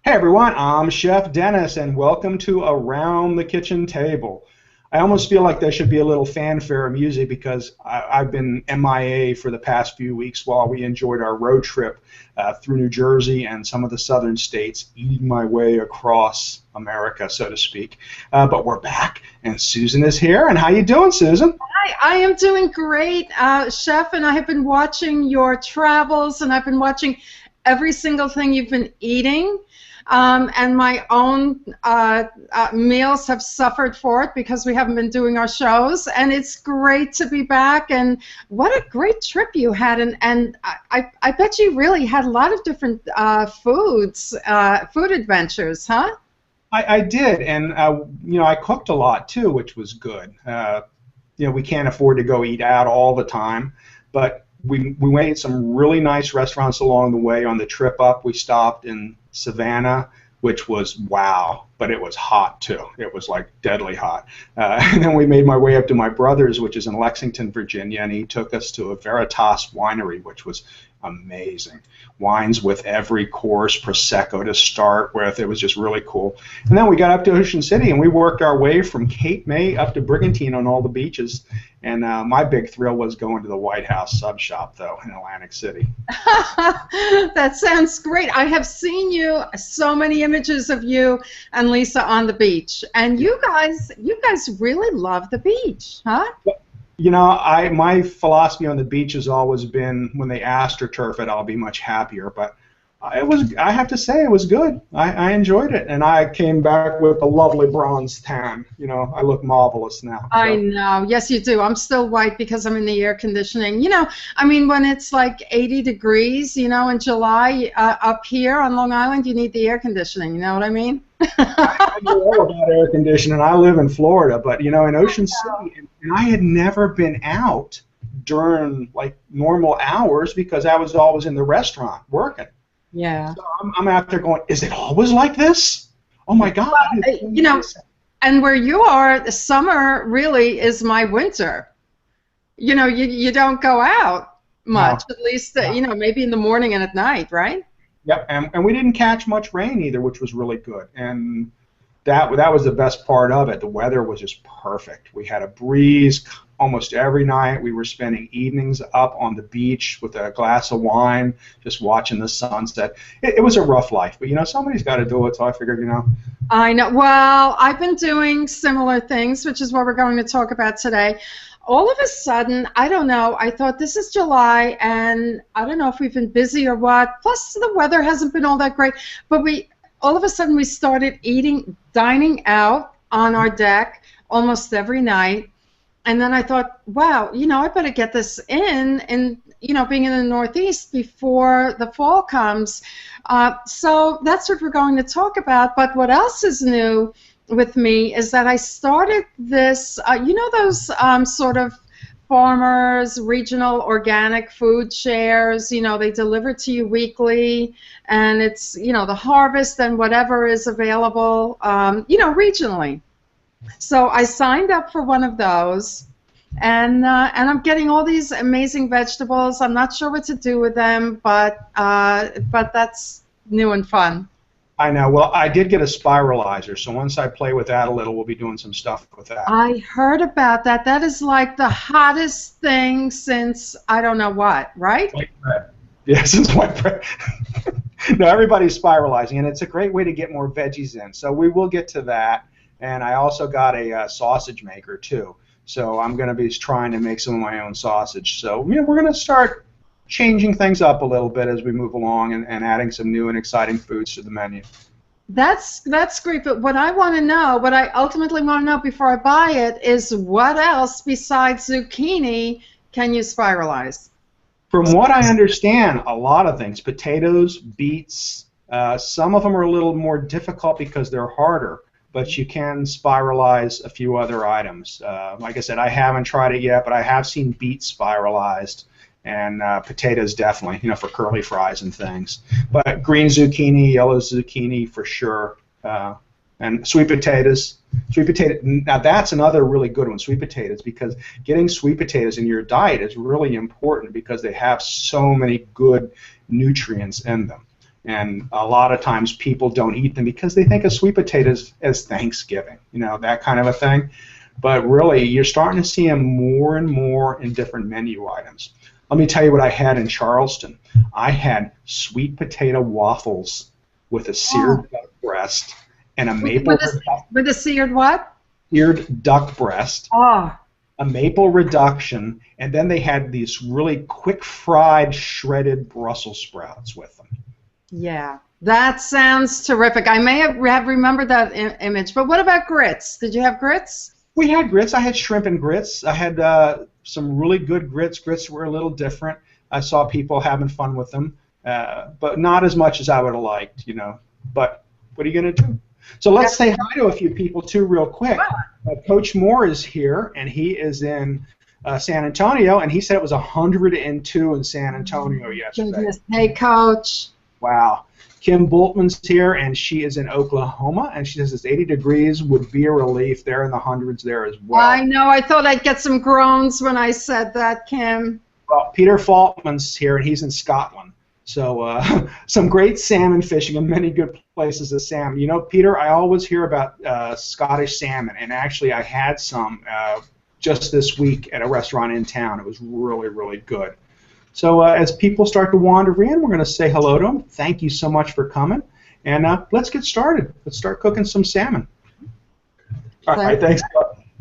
Hey everyone, I'm Chef Dennis, and welcome to Around the Kitchen Table. I almost feel like there should be a little fanfare of music because I've been MIA for the past few weeks while we enjoyed our road trip through New Jersey and some of the southern states, eating my way across America, so to speak. But we're back, and Susan is here. And how you doing, Susan? Hi, I am doing great, Chef, and I have been watching your travels, and I've been watching every single thing you've been eating. And my own meals have suffered for it because we haven't been doing our shows, and it's great to be back. And what a great trip you had, and I bet you really had a lot of different food adventures, huh? I did, and I cooked a lot too, which was good. We can't afford to go eat out all the time, but we went to some really nice restaurants along the way. On the trip up, we stopped in Savannah, which was wow, but it was hot too. It was like deadly hot. And then we made my way up to my brother's, which is in Lexington, Virginia, and he took us to a Veritas winery, which was amazing. Wines with every course, Prosecco to start with. It was just really cool. And then we got up to Ocean City, and we worked our way from Cape May up to Brigantine on all the beaches. And my big thrill was going to the White House sub shop, though, in Atlantic City. That sounds great. I have seen so many images of you and Lisa on the beach, and you guys really love the beach, huh? My philosophy on the beach has always been when they astroturf it, I'll be much happier. But I have to say, it was good. I enjoyed it, and I came back with a lovely bronze tan. I look marvelous now. So. I know. Yes, you do. I'm still white because I'm in the air conditioning. When it's like 80 degrees, in July up here on Long Island, you need the air conditioning. You know what I mean? I know all about air conditioning. I live in Florida, but in Ocean City, and I had never been out during like normal hours because I was always in the restaurant working. Yeah. So I'm out there going, is it always like this? Oh my God. Well, and where you are, the summer really is my winter. You don't go out much, No. at least, maybe in the morning and at night, right? Yep, and we didn't catch much rain either, which was really good. And that was the best part of it. The weather was just perfect. We had a breeze almost every night. We were spending evenings up on the beach with a glass of wine, just watching the sunset. It was a rough life, but somebody's got to do it. So I figured, I know. Well, I've been doing similar things, which is what we're going to talk about today. All of a sudden, I don't know, I thought this is July, and I don't know if we've been busy or what, plus the weather hasn't been all that great, but all of a sudden we started dining out on our deck almost every night, and then I thought, wow, I better get this and being in the Northeast before the fall comes. So that's what we're going to talk about, but what else is new with me is that I started this, those sort of farmers, regional organic food shares, they deliver to you weekly, and it's, the harvest and whatever is available, regionally. So I signed up for one of those, and I'm getting all these amazing vegetables. I'm not sure what to do with them, but that's new and fun. I know. Well, I did get a spiralizer, so once I play with that a little, we'll be doing some stuff with that. I heard about that. That is like the hottest thing since I don't know what, right? White bread. Yeah, since white bread. No, everybody's spiralizing, and it's a great way to get more veggies in. So we will get to that. And I also got a sausage maker, too. So I'm going to be trying to make some of my own sausage. So we're going to start changing things up a little bit as we move along and adding some new and exciting foods to the menu. That's great, but what I ultimately want to know before I buy it is what else besides zucchini can you spiralize? From what I understand, a lot of things. Potatoes, beets, some of them are a little more difficult because they're harder, but you can spiralize a few other items. Like I said, I haven't tried it yet, but I have seen beets spiralized. And potatoes definitely, for curly fries and things. But green zucchini, yellow zucchini for sure, and sweet potatoes. Now that's another really good one, sweet potatoes, because getting sweet potatoes in your diet is really important because they have so many good nutrients in them. And a lot of times people don't eat them because they think of sweet potatoes as Thanksgiving, that kind of a thing. But really, you're starting to see them more and more in different menu items. Let me tell you what I had in Charleston. I had sweet potato waffles with a seared duck breast and a maple with a seared what? Seared duck breast. Oh. A maple reduction, and then they had these really quick fried shredded Brussels sprouts with them. Yeah, that sounds terrific. I may have remembered that image, but what about grits? Did you have grits? We had grits. I had shrimp and grits. I had some really good grits. Grits were a little different. I saw people having fun with them, but not as much as I would have liked, But what are you going to do? So let's say hi to a few people, too, real quick. Coach Moore is here, and he is in San Antonio, and he said it was 102 in San Antonio yesterday. Hey, Coach. Wow. Kim Bultman's here, and she is in Oklahoma, and she says it's 80 degrees would be a relief. They're in the hundreds there as well. I know. I thought I'd get some groans when I said that, Kim. Well, Peter Faltman's here, and he's in Scotland. So some great salmon fishing and many good places of salmon. Peter, I always hear about Scottish salmon, and actually I had some just this week at a restaurant in town. It was really, really good. So as people start to wander in, we're going to say hello to them. Thank you so much for coming, and let's get started. Let's start cooking some salmon. All right, thanks.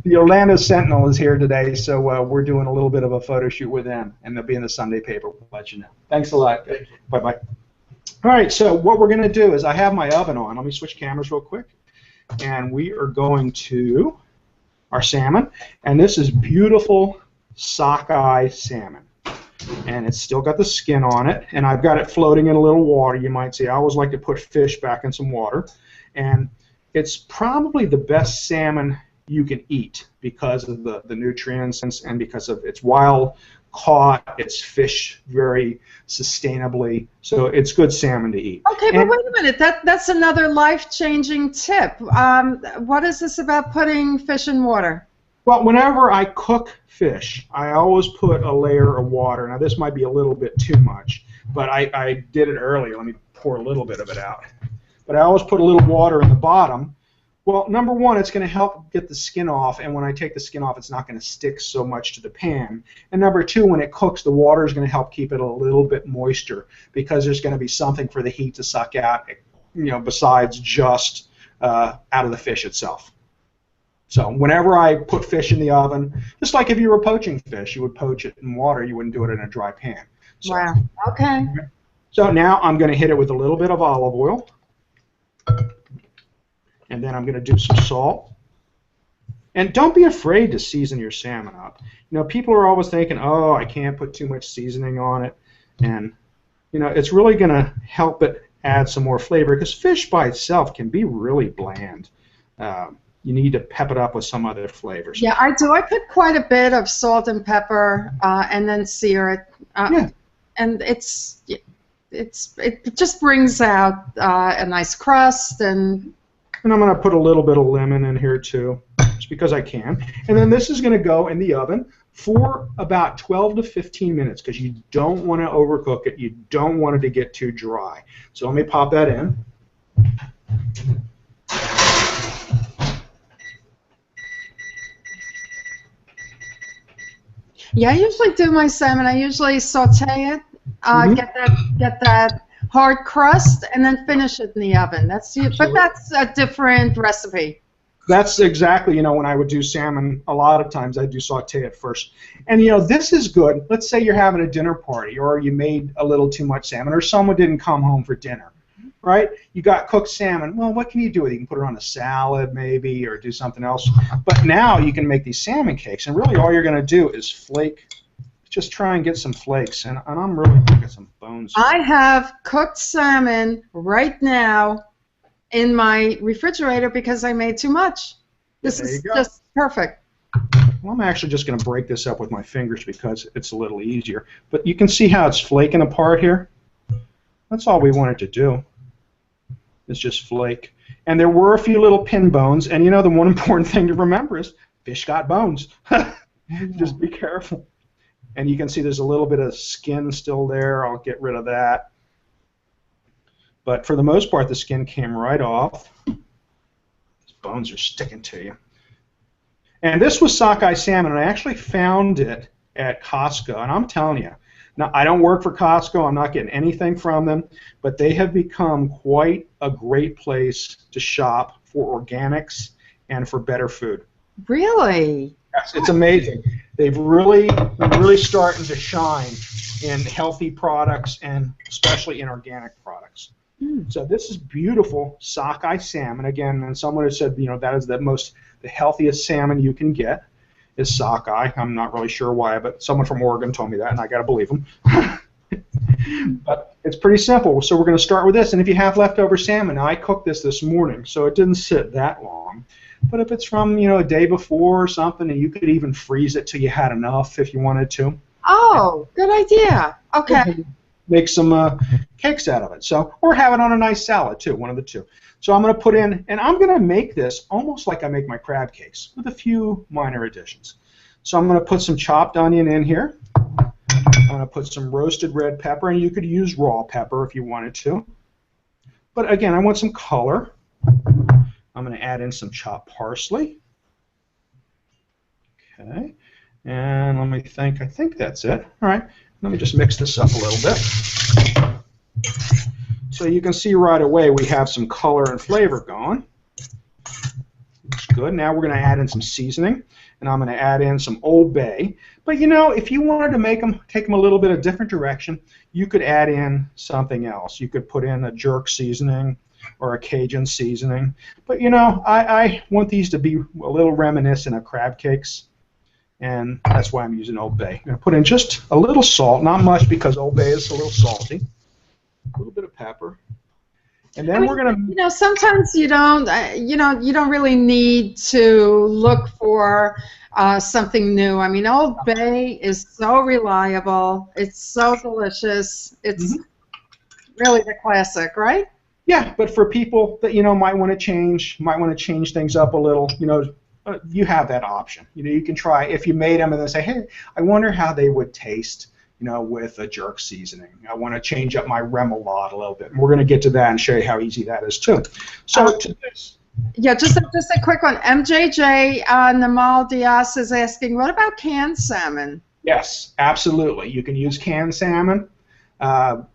The Orlando Sentinel is here today, so we're doing a little bit of a photo shoot with them, and they'll be in the Sunday paper. We'll let you know. Thanks a lot. Bye-bye. All right, so what we're going to do is I have my oven on. Let me switch cameras real quick. And we are going to our salmon, and this is beautiful sockeye salmon. And it's still got the skin on it, and I've got it floating in a little water, you might see. I always like to put fish back in some water. And it's probably the best salmon you can eat because of the nutrients and because of it's wild caught, it's fished very sustainably, so it's good salmon to eat. Okay, but wait a minute, that's another life-changing tip. What is this about putting fish in water? Well, whenever I cook fish, I always put a layer of water. Now this might be a little bit too much, but I did it earlier. Let me pour a little bit of it out. But I always put a little water in the bottom. Well, number one, it's going to help get the skin off, and when I take the skin off, it's not going to stick so much to the pan. And number two, when it cooks, the water is going to help keep it a little bit moisture because there's going to be something for the heat to suck out, besides just out of the fish itself. So whenever I put fish in the oven, just like if you were poaching fish, you would poach it in water, you wouldn't do it in a dry pan. So, wow, okay. So now I'm going to hit it with a little bit of olive oil. And then I'm going to do some salt. And don't be afraid to season your salmon up. People are always thinking, oh, I can't put too much seasoning on it. And, it's really going to help it add some more flavor because fish by itself can be really bland. You need to pep it up with some other flavors. Yeah, I do. I put quite a bit of salt and pepper and then sear it. Yeah. And it just brings out a nice crust and I'm going to put a little bit of lemon in here too, just because I can. And then this is going to go in the oven for about 12 to 15 minutes because you don't want to overcook it. You don't want it to get too dry. So let me pop that in. Yeah, I usually do my salmon. I usually saute it, get that hard crust, and then finish it in the oven. But that's a different recipe. That's exactly, when I would do salmon, a lot of times I do saute it first. And, this is good. Let's say you're having a dinner party or you made a little too much salmon or someone didn't come home for dinner, right? You got cooked salmon. Well, what can you do with it? You can put it on a salad maybe or do something else. But now you can make these salmon cakes, and really all you're going to do is flake. Just try and get some flakes, and I'm really going to get some bones. I have cooked salmon right now in my refrigerator because I made too much. This is just perfect. Well, I'm actually just going to break this up with my fingers because it's a little easier. But you can see how it's flaking apart here. That's all we wanted to do. Is just flake. And there were a few little pin bones, and the one important thing to remember is fish got bones. Just be careful. And you can see there's a little bit of skin still there. I'll get rid of that. but for the most part, the skin came right off. These bones are sticking to you. And this was sockeye salmon, and I actually found it at Costco, and I'm telling you, now I don't work for Costco, I'm not getting anything from them, but they have become quite a great place to shop for organics and for better food. Really? Yes, it's amazing. They've really starting to shine in healthy products and especially in organic products. So this is beautiful sockeye salmon. Again, and someone has said, that is the healthiest salmon you can get is sockeye. I'm not really sure why, but someone from Oregon told me that, and I got to believe them. But it's pretty simple. So we're going to start with this, and if you have leftover salmon, now I cooked this morning, so it didn't sit that long. But if it's from a day before or something, and you could even freeze it till you had enough if you wanted to. Oh, good idea. Okay. Make some cakes out of it. So, or have it on a nice salad too, one of the two. So I'm going to put in, and I'm going to make this almost like I make my crab cakes with a few minor additions. So I'm going to put some chopped onion in here. I'm going to put some roasted red pepper, and you could use raw pepper if you wanted to. But again, I want some color. I'm going to add in some chopped parsley. Okay. And let me think. I think that's it. All right. Let me just mix this up a little bit. So you can see right away we have some color and flavor going. Looks good. Now we're going to add in some seasoning, and I'm going to add in some Old Bay. But if you wanted to take them a little bit of different direction, you could add in something else. You could put in a jerk seasoning or a Cajun seasoning. But I want these to be a little reminiscent of crab cakes, and that's why I'm using Old Bay. I'm going to put in just a little salt, not much because Old Bay is a little salty. A little bit of pepper, and then we're gonna. Sometimes you don't really need to look for something new. I mean, Old Bay is so reliable. It's so delicious. It's really the classic, right? Yeah, but for people that might want to change things up a little, you have that option. You can try if you made them and then say, hey, I wonder how they would taste. With a jerk seasoning. I want to change up my remoulade a little bit. And we're going to get to that and show you how easy that is too. So to this. Yeah, just a quick one. MJJ Namal Diaz is asking, what about canned salmon? Yes, absolutely. You can use canned salmon.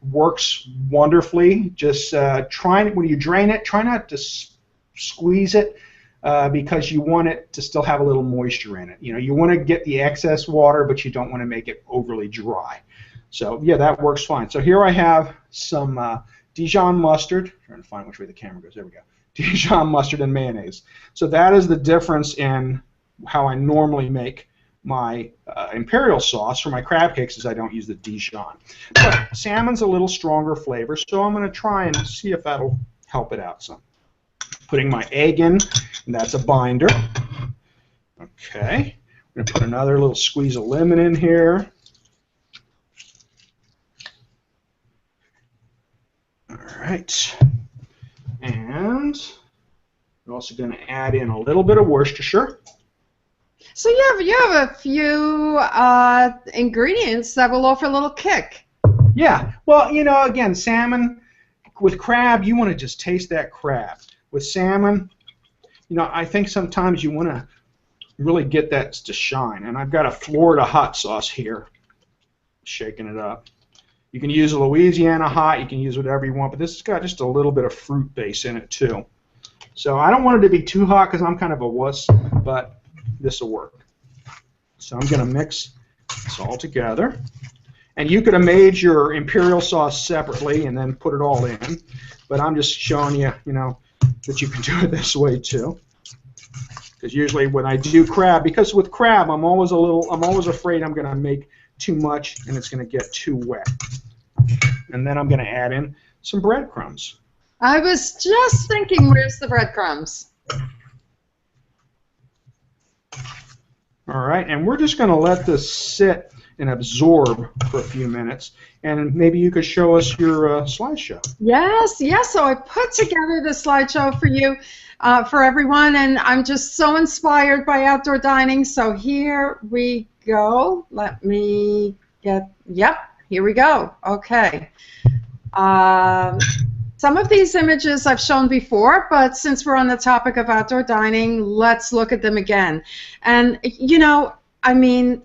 Works wonderfully. Just when you drain it, try not to squeeze it. Because you want it to still have a little moisture in it. You want to get the excess water, but you don't want to make it overly dry. So yeah, that works fine. So here I have some Dijon mustard. I'm trying to find which way the camera goes. There we go. Dijon mustard and mayonnaise. So that is the difference in how I normally make my imperial sauce for my crab cakes. Is I don't use the Dijon. But salmon's a little stronger flavor, so I'm going to try and see if that'll help it out some. Putting my egg in, and that's a binder. Okay, I'm going to put another little squeeze of lemon in here. All right, and we're also going to add in a little bit of Worcestershire. So you have a few ingredients that will offer a little kick. Yeah, well, again, salmon with crab, you want to just taste that crab. With salmon, I think sometimes you want to really get that to shine. And I've got a Florida hot sauce here, shaking it up. You can use a Louisiana hot, you can use whatever you want, but this has got just a little bit of fruit base in it too. So I don't want it to be too hot because I'm kind of a wuss, but this will work. So I'm going to mix this all together. And you could have made your imperial sauce separately and then put it all in, but I'm just showing you, that you can do it this way too. Because usually when I do crab, because with crab I'm always afraid I'm going to make too much and it's going to get too wet. And then I'm going to add in some breadcrumbs. I was just thinking, where's the breadcrumbs? All right, and we're just going to let this sit and absorb for a few minutes, and maybe you could show us your slideshow. Yes. So I put together the slideshow for you, for everyone, and I'm just so inspired by outdoor dining. So here we go. Let me get. Yep. Here we go. Okay. Some of these images I've shown before, but since we're on the topic of outdoor dining, let's look at them again. And, you know, I mean,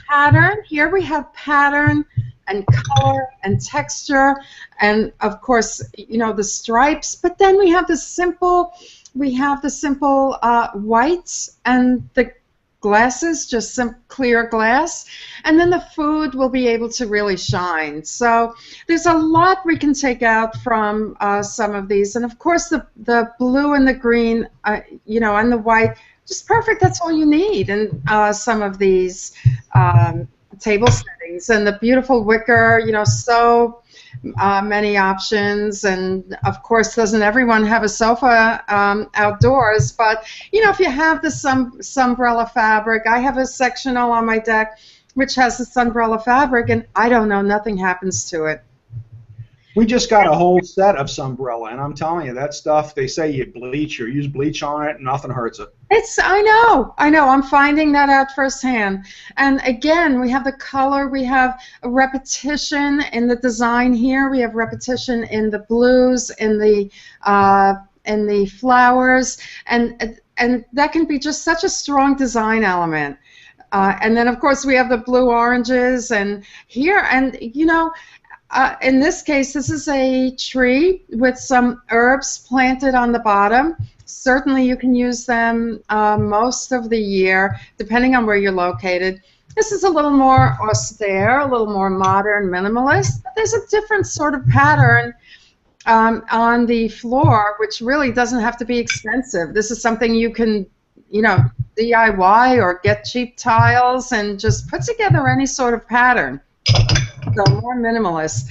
pattern, here we have pattern and color and texture and, of course, you know, the stripes, but then we have the simple whites and the glasses, just some clear glass, and then the food will be able to really shine. So there's a lot we can take out from some of these, and of course the blue and the green, you know, and the white, just perfect. That's all you need in some of these table settings, and the beautiful wicker, you know, so many options, and of course doesn't everyone have a sofa outdoors, but you know, if you have the sunbrella fabric, I have a sectional on my deck which has the sunbrella fabric, and I don't know, nothing happens to it. We just got a whole set of sunbrella, and I'm telling you, that stuff, they say you bleach or use bleach on it, and nothing hurts it. I know, I'm finding that out firsthand. And again, we have the color, we have a repetition in the design here, we have repetition in the blues, in the flowers, and that can be just such a strong design element. And then of course we have the blue oranges, and here, and you know, in this case, this is a tree with some herbs planted on the bottom. Certainly you can use them most of the year, depending on where you're located. This is a little more austere, a little more modern, minimalist. But there's a different sort of pattern on the floor, which really doesn't have to be expensive. This is something you can, you know, DIY or get cheap tiles and just put together any sort of pattern. So more minimalist.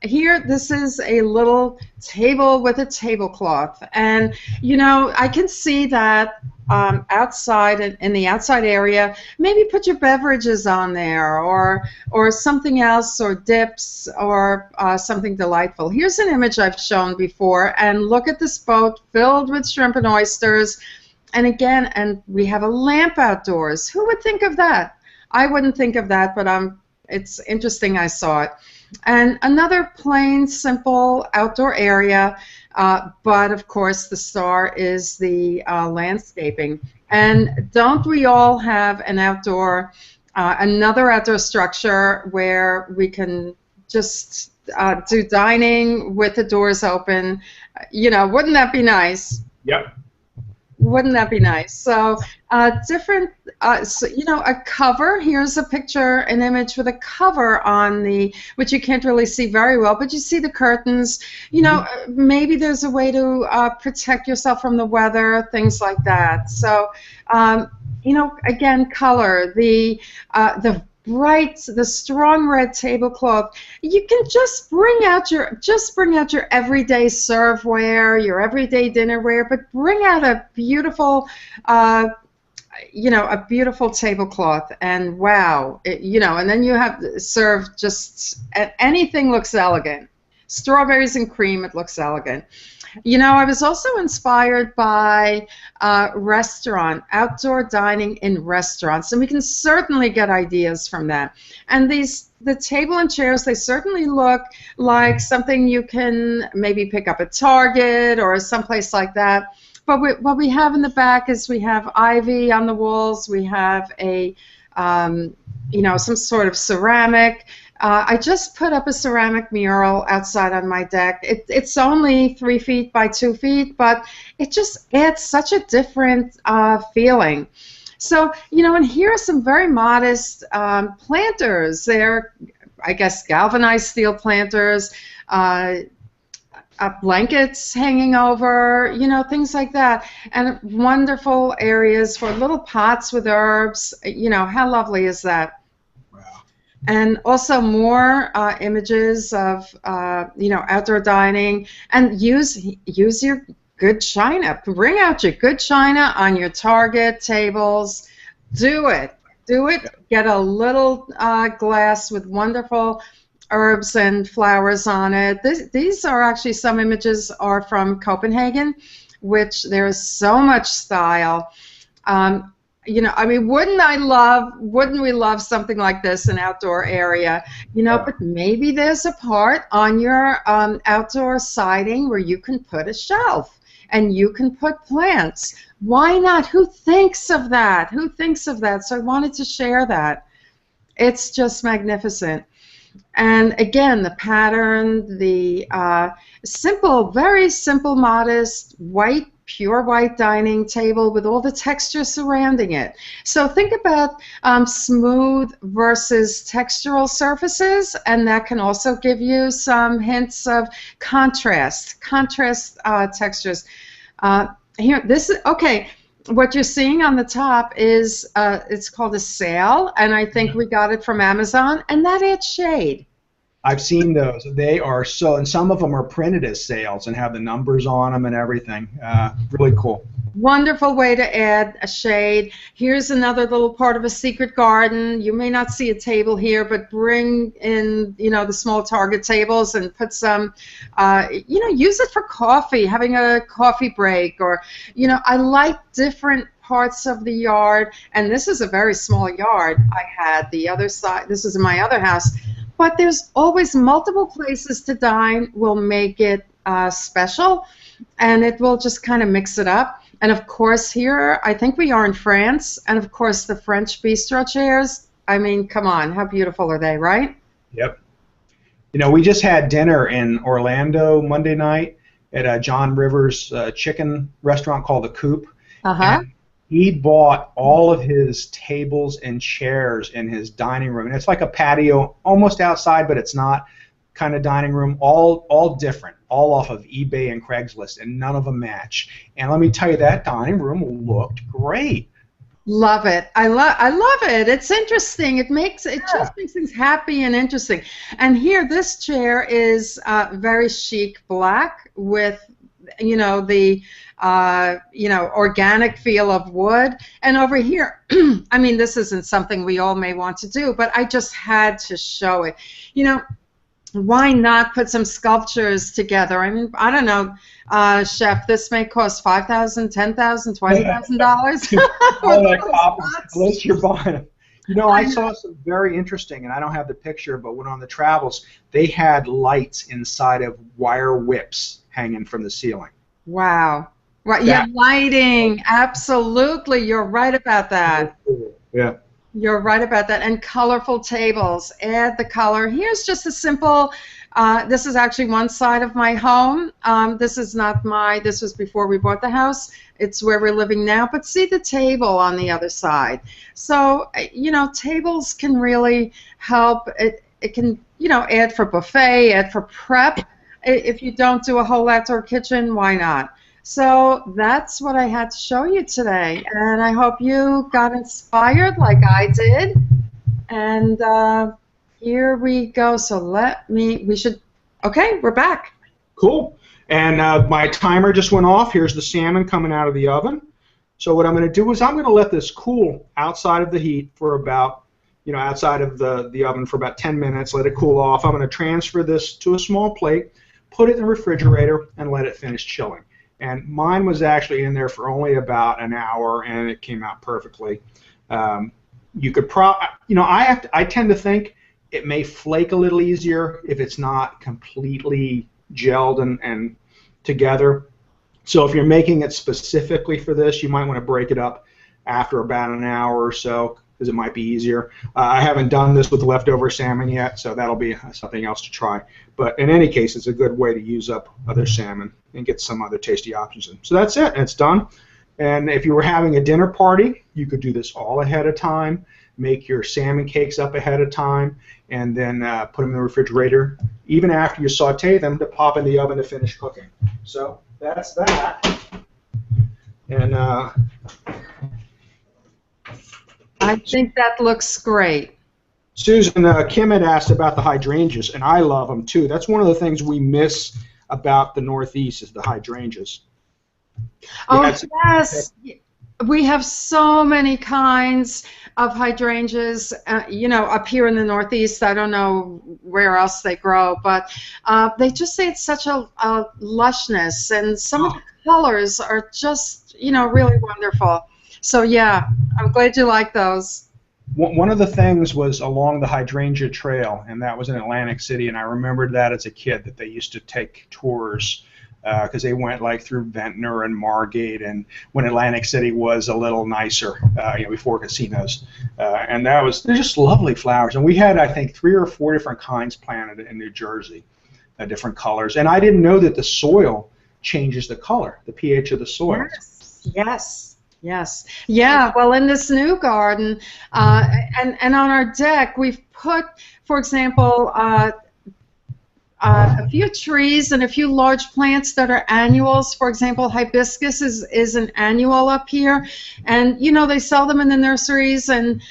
Here, this is a little table with a tablecloth, and you know, I can see that outside, in the outside area, maybe put your beverages on there, or something else, or dips, or something delightful. Here's an image I've shown before, and look at this boat filled with shrimp and oysters, and again, and we have a lamp outdoors. Who would think of that? I wouldn't think of that, but it's interesting I saw it. And another plain, simple outdoor area, but of course the star is the landscaping. And don't we all have an outdoor, another outdoor structure where we can just do dining with the doors open? You know, wouldn't that be nice? Yep. Wouldn't that be nice? So different, so, you know, a cover. Here's a picture, an image with a cover on the, which you can't really see very well, but you see the curtains. You know, maybe there's a way to protect yourself from the weather, things like that. So, you know, again, color, the bright, the strong red tablecloth. You can just bring out your everyday serveware, your everyday dinnerware, but bring out a beautiful, you know, a beautiful tablecloth, and wow, you know, and then you have served just anything looks elegant. Strawberries and cream, it looks elegant. You know, I was also inspired by outdoor dining in restaurants, and we can certainly get ideas from that. And the table and chairs, they certainly look like something you can maybe pick up at Target or someplace like that. But what we have in the back is we have ivy on the walls, we have a, you know, some sort of ceramic. I just put up a ceramic mural outside on my deck. It's only 3 feet by 2 feet, but it just adds such a different feeling. So, you know, and here are some very modest planters. They're, I guess, galvanized steel planters, blankets hanging over, you know, things like that. And wonderful areas for little pots with herbs. You know, how lovely is that? And also more images of, you know, outdoor dining, and use your good china. Bring out your good china on your Target tables. Do it. Get a little glass with wonderful herbs and flowers on it. These are actually, some images are from Copenhagen, which there is so much style. I mean, wouldn't we love something like this, an outdoor area? Yeah. But maybe there's a part on your outdoor siding where you can put a shelf and you can put plants. Why not? Who thinks of that? Who thinks of that? So I wanted to share that. It's just magnificent. And again, the pattern, the simple, very simple, modest, white, pure white dining table with all the texture surrounding it. So think about smooth versus textural surfaces, and that can also give you some hints of contrast textures. Here, this is, okay, what you're seeing on the top is, it's called a sail, and I think we got it from Amazon, and that adds shade. I've seen those. They are so, and some of them are printed as sails and have the numbers on them and everything. Really cool. Wonderful way to add a shade. Here's another little part of a secret garden. You may not see a table here, but bring in, the small Target tables and put some, use it for coffee, having a coffee break, or, I like different parts of the yard, and this is a very small yard I had. The other side, this is in my other house, but there's always multiple places to dine will make it special, and it will just kind of mix it up. And of course here, I think we are in France, and of course the French bistro chairs. I mean, come on, how beautiful are they, right? Yep. We just had dinner in Orlando Monday night at a John Rivers chicken restaurant called The Coop. Uh-huh. He bought all of his tables and chairs in his dining room, and it's like a patio, almost outside, but it's not, kind of dining room, all different, all off of eBay and Craigslist, and none of them match. And let me tell you, that dining room looked great. Love it. I love it. It's interesting. It just makes things happy and interesting. And here, this chair is very chic black with, the organic feel of wood. And over here, I mean, this isn't something we all may want to do, but I just had to show it. Why not put some sculptures together? I mean, I don't know, Chef, this may cost $5,000, $10,000, $20,000. Unless you're buying them. I saw some very interesting, and I don't have the picture, but when on the travels, they had lights inside of wire whips hanging from the ceiling. Wow. Right. Yeah, lighting. Absolutely. You're right about that. Yeah. You're right about that. And colorful tables. Add the color. Here's just a simple, this is actually one side of my home. This was before we bought the house. It's where we're living now. But see the table on the other side. So, tables can really help. It can, add for buffet, add for prep. If you don't do a whole outdoor kitchen, why not? So that's what I had to show you today, and I hope you got inspired like I did. And here we go. So okay, we're back. Cool. And my timer just went off. Here's the salmon coming out of the oven. So what I'm going to do is I'm going to let this cool outside of the heat for about, outside of the oven for about 10 minutes, let it cool off. I'm going to transfer this to a small plate, put it in the refrigerator, and let it finish chilling. And mine was actually in there for only about an hour, and it came out perfectly. You could I tend to think it may flake a little easier if it's not completely gelled and together. So if you're making it specifically for this, you might want to break it up after about an hour or so, because it might be easier. I haven't done this with leftover salmon yet, so that'll be something else to try. But in any case, it's a good way to use up other salmon and get some other tasty options in. So that's it. It's done. And if you were having a dinner party, you could do this all ahead of time, make your salmon cakes up ahead of time, and then put them in the refrigerator, even after you saute them, to pop in the oven to finish cooking. So that's that. And I think that looks great. Susan, Kim had asked about the hydrangeas, and I love them too. That's one of the things we miss about the Northeast is the hydrangeas. Oh, yes. We have so many kinds of hydrangeas, up here in the Northeast. I don't know where else they grow, but they just say it's such a lushness, and some of the colors are just, really wonderful. So yeah, I'm glad you like those. One of the things was along the Hydrangea Trail, and that was in Atlantic City, and I remembered that as a kid that they used to take tours because they went like through Ventnor and Margate, and when Atlantic City was a little nicer, before casinos, and they're just lovely flowers. And we had, I think, 3 or 4 different kinds planted in New Jersey, different colors, and I didn't know that the soil changes the color, the pH of the soil. Yes, yes. Yes. Yeah. Well, in this new garden, and on our deck, we've put, for example, a few trees and a few large plants that are annuals. For example, hibiscus is an annual up here, and they sell them in the nurseries, and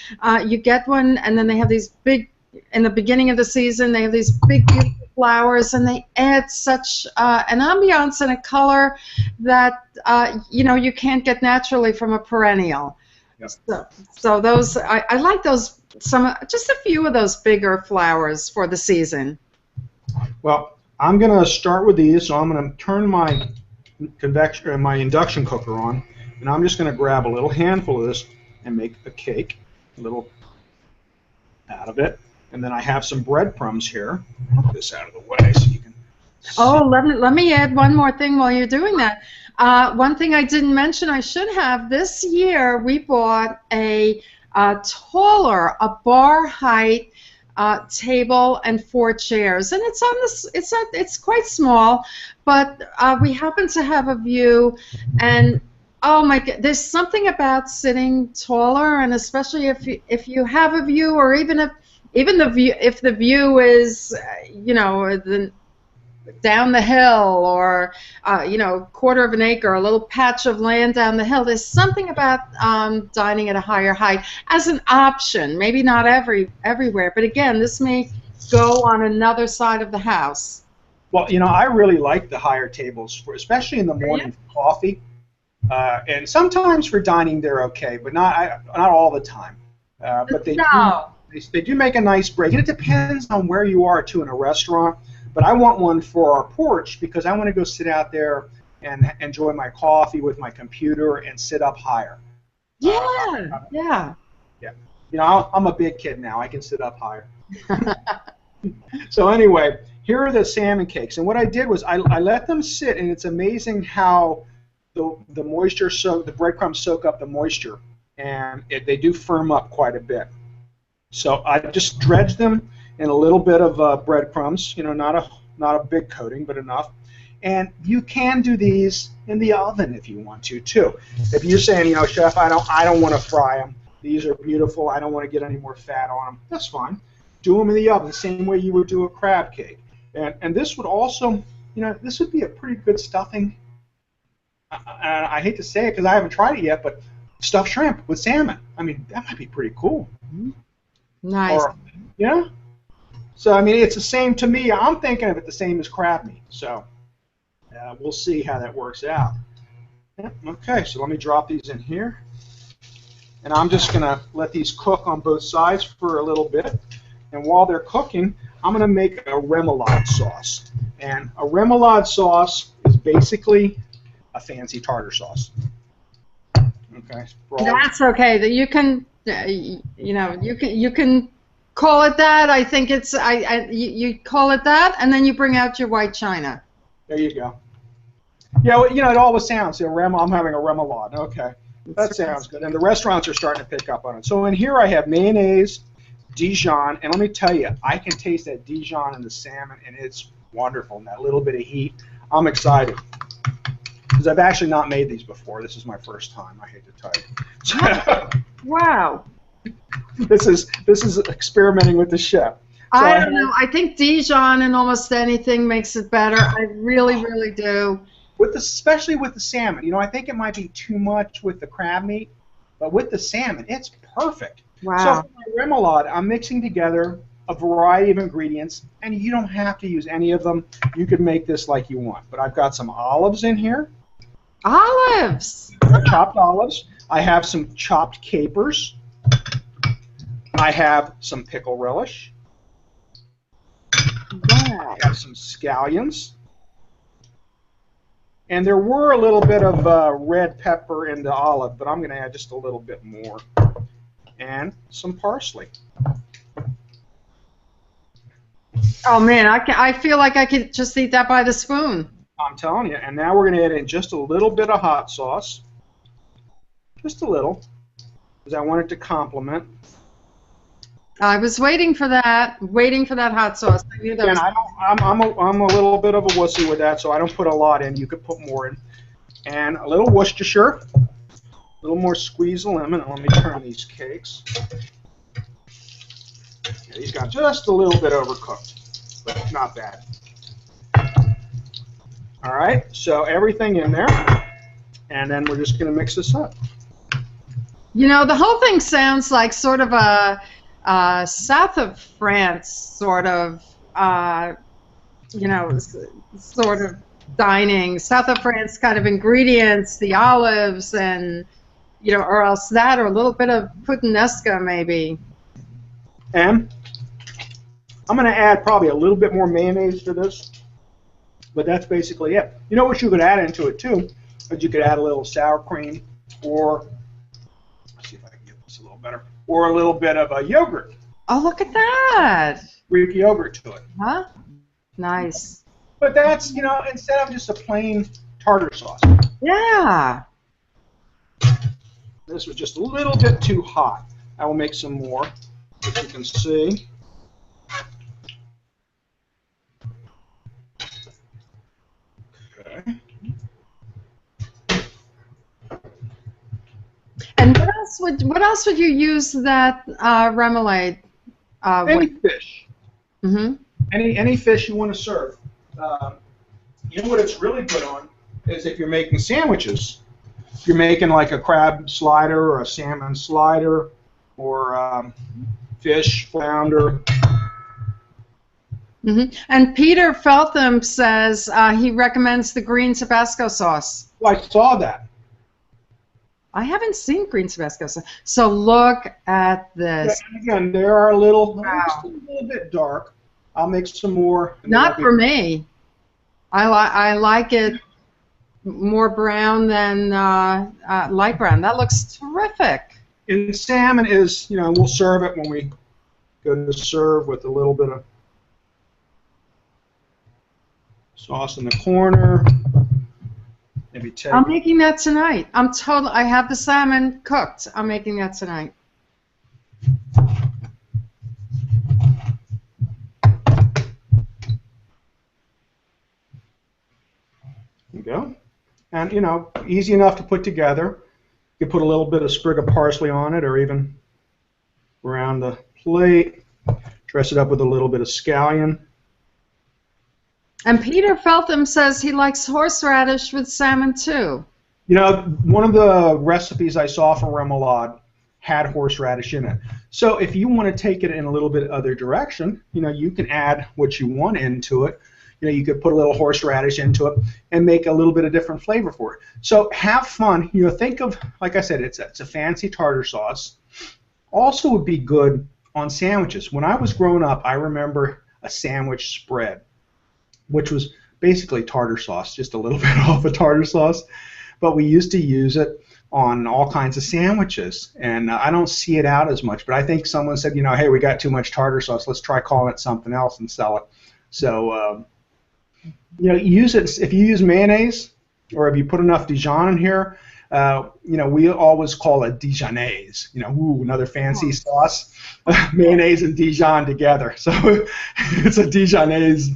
you get one, and then they have these big. In the beginning of the season, they have these big, beautiful flowers, and they add such an ambiance and a color that you can't get naturally from a perennial. Yep. So those I like those. Just a few of those bigger flowers for the season. Well, I'm going to start with these, so I'm going to turn my induction cooker on, and I'm just going to grab a little handful of this and make a cake, a little out of it. And then I have some breadcrumbs here. Put this out of the way so you can see. Oh, let me add one more thing while you're doing that. One thing I didn't mention I should have. This year we bought a bar height table and 4 chairs, and it's on this. It's quite small, but we happen to have a view, and oh my God, there's something about sitting taller, and especially if you have a view, or even if the view is down the hill, or quarter of an acre, a little patch of land down the hill. There's something about dining at a higher height as an option. Maybe not everywhere, but again, this may go on another side of the house. Well, I really like the higher tables, especially in the morning for coffee, and sometimes for dining they're okay, but not all the time. But they do make a nice break, and it depends on where you are too in a restaurant. But I want one for our porch because I want to go sit out there and enjoy my coffee with my computer and sit up higher. Yeah. I'm a big kid now. I can sit up higher. So anyway, here are the salmon cakes. And what I did was I let them sit, and it's amazing how the moisture the breadcrumbs soak up the moisture, and they do firm up quite a bit. So I just dredged them in a little bit of breadcrumbs, not a big coating, but enough. And you can do these in the oven if you want to too. If you're saying, Chef, I don't want to fry them. These are beautiful. I don't want to get any more fat on them. That's fine. Do them in the oven, the same way you would do a crab cake. And this would also, this would be a pretty good stuffing. I hate to say it because I haven't tried it yet, but stuffed shrimp with salmon. I mean, that might be pretty cool. Nice. So, I mean, it's the same to me. I'm thinking of it the same as crab meat. So, we'll see how that works out. Okay, so let me drop these in here. And I'm just going to let these cook on both sides for a little bit. And while they're cooking, I'm going to make a remoulade sauce. And a remoulade sauce is basically a fancy tartar sauce. Okay. That's okay. That you can, you can call it that. I think it's you call it that, and then you bring out your white china. There you go. Yeah, well, it always sounds. I'm having a remoulade. Okay, that sounds good. And the restaurants are starting to pick up on it. So in here I have mayonnaise, Dijon, and let me tell you, I can taste that Dijon in the salmon, and it's wonderful. And that little bit of heat, I'm excited because I've actually not made these before. This is my first time. I hate to tell you. Wow. This is experimenting with the chef. So I don't know. I think Dijon in almost anything makes it better. I really, really do. Especially with the salmon. I think it might be too much with the crab meat, but with the salmon, it's perfect. Wow. So for my remoulade, I'm mixing together a variety of ingredients, and you don't have to use any of them. You can make this like you want. But I've got some olives in here. Olives. Chopped olives. I have some chopped capers. I have some pickle relish. Wow. I have some scallions. And there were a little bit of red pepper in the olive, but I'm going to add just a little bit more. And some parsley. Oh man, I feel like I could just eat that by the spoon. I'm telling you. And now we're going to add in just a little bit of hot sauce. Just a little, because I want it to complement. I was waiting for that hot sauce. I knew that And was... I'm a little bit of a wussy with that, so I don't put a lot in. You could put more in. And a little Worcestershire, a little more squeeze of lemon. And let me turn these cakes. Yeah, these got just a little bit overcooked, but not bad. All right, so everything in there, and then we're just going to mix this up. You know, the whole thing sounds like sort of a south of France sort of, you know, sort of dining. South of France kind of ingredients, the olives, and, you know, or else that, or a little bit of puttanesca maybe. And I'm going to add probably a little bit more mayonnaise to this, but that's basically it. You know what you could add into it too? Is you could add a little sour cream, or let's see if I can get this a little better, or a little bit of a yogurt. Oh, look at that! Greek yogurt to it. Huh? Nice. But that's, you know, instead of just a plain tartar sauce. Yeah. This was just a little bit too hot. I will make some more, as you can see. Okay. And what else would you use that remoulade Any with? fish. Mm-hmm. Any fish you want to serve. You know what it's really good on is if you're making sandwiches. If you're making like a crab slider or a salmon slider or fish flounder. Mm-hmm. And Peter Feltham says he recommends the green Tabasco sauce. Well, I saw that. I haven't seen green Tabasco sauce. So look at this. Yeah, and again, they are a little, Wow. just a little bit dark. I'll make some more. Not for me. I like it more brown than light brown. That looks terrific. And salmon is, you know, we'll serve it when we go to serve with a little bit of sauce in the corner. Maybe take. I'm making that tonight. I have the salmon cooked. I'm making that tonight. There you go. And, you know, easy enough to put together. You could put a little bit of sprig of parsley on it, or even around the plate. Dress it up with a little bit of scallion. And Peter Feltham says he likes horseradish with salmon too. You know, one of the recipes I saw for remoulade had horseradish in it. So if you want to take it in a little bit other direction, you know, you can add what you want into it. You know, you could put a little horseradish into it and make a little bit of different flavor for it. So have fun. You know, think of, like I said, it's a fancy tartar sauce. Also would be good on sandwiches. When I was growing up, I remember a sandwich spread, which was basically tartar sauce, just a little bit off of tartar sauce. But we used to use it on all kinds of sandwiches, and I don't see it out as much. But I think someone said, you know, hey, we got too much tartar sauce. Let's try calling it something else and sell it. So, you know, use it. If you use mayonnaise, or if you put enough Dijon in here, you know, we always call it Dijonnaise. You know, ooh, another fancy sauce. Mayonnaise and Dijon together. So it's a Dijonnaise.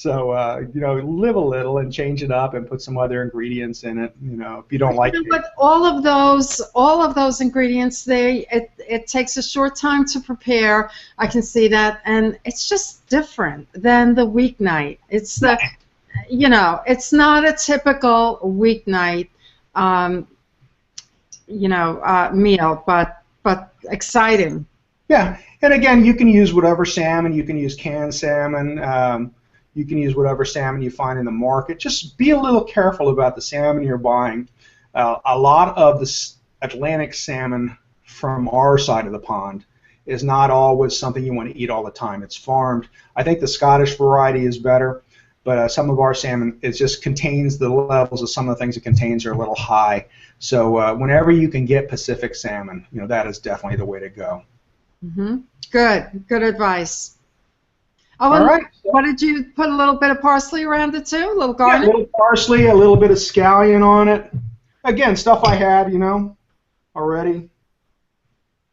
You know, live a little and change it up and put some other ingredients in it. You know, if you don't like it. But all of those ingredients, it takes a short time to prepare. I can see that, and it's just different than the weeknight. It's you know, it's not a typical weeknight, you know, meal, but exciting. Yeah, and again, you can use whatever salmon. You can use canned salmon. You can use whatever salmon you find in the market. Just be a little careful about the salmon you're buying. A lot of the Atlantic salmon from our side of the pond is not always something you want to eat all the time. It's farmed. I think the Scottish variety is better, but some of our salmon, it just contains the levels of some of the things it contains are a little high. So whenever you can get Pacific salmon, that is definitely the way to go. Good advice. Oh, All right. What did you put a little bit of parsley around it too? A little garnish? Yeah, a little parsley, a little bit of scallion on it. Again, stuff I had, already.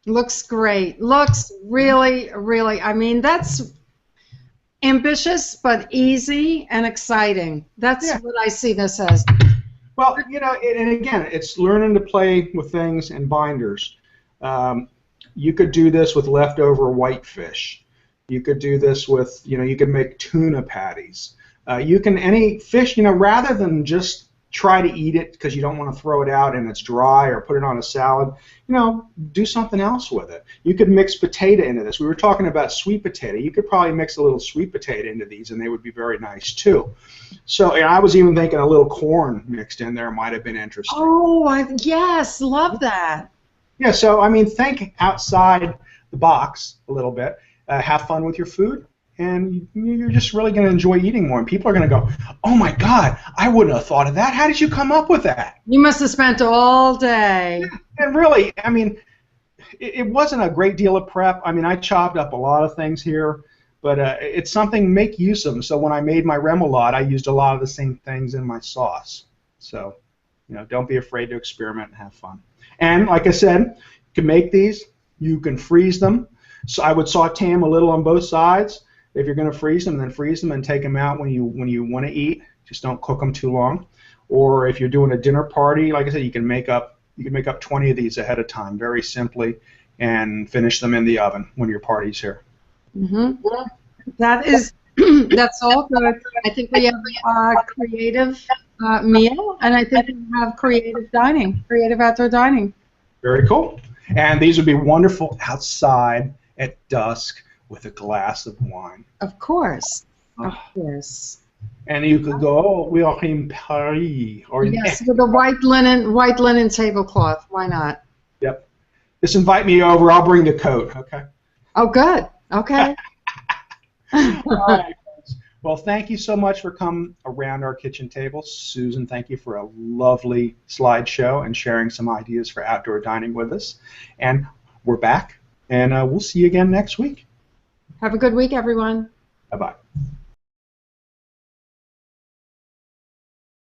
Looks great. Looks really, really, I mean, that's ambitious but easy and exciting. That's what I see this as. Well, and again, it's learning to play with things and binders. You could do this with leftover whitefish. You could do this with, you could make tuna patties. Any fish, rather than just try to eat it because you don't want to throw it out and it's dry or put it on a salad, do something else with it. You could mix potato into this. We were talking about sweet potato. You could probably mix a little sweet potato into these and they would be very nice too. So I was even thinking a little corn mixed in there might have been interesting. Oh, yes, love that. Yeah, so think outside the box a little bit. Have fun with your food, and you're just really going to enjoy eating more. And people are going to go, oh my God, I wouldn't have thought of that. How did you come up with that? You must have spent all day. Yeah, and really, it wasn't a great deal of prep. I chopped up a lot of things here, but it's something, make use of them. So when I made my remoulade, I used a lot of the same things in my sauce. So, don't be afraid to experiment and have fun. And like I said, you can make these, you can freeze them. So I would saute them a little on both sides. If you're going to freeze them, then freeze them and take them out when you want to eat. Just don't cook them too long. Or if you're doing a dinner party, like I said, you can make up 20 of these ahead of time very simply and finish them in the oven when your party's here. That's all good. I think we have a creative meal, and I think we have creative outdoor dining. Very cool. And these would be wonderful outside at dusk with a glass of wine. Of course. Of course. And you could go, we are in Paris. Or yes, with a white linen tablecloth. Why not? Yep. Just invite me over. I'll bring the coat, okay? Oh, good. Okay. All right. Well, thank you so much for coming around our kitchen table. Susan, thank you for a lovely slideshow and sharing some ideas for outdoor dining with us. And we're back, and we'll see you again next week. Have a good week, everyone. Bye-bye.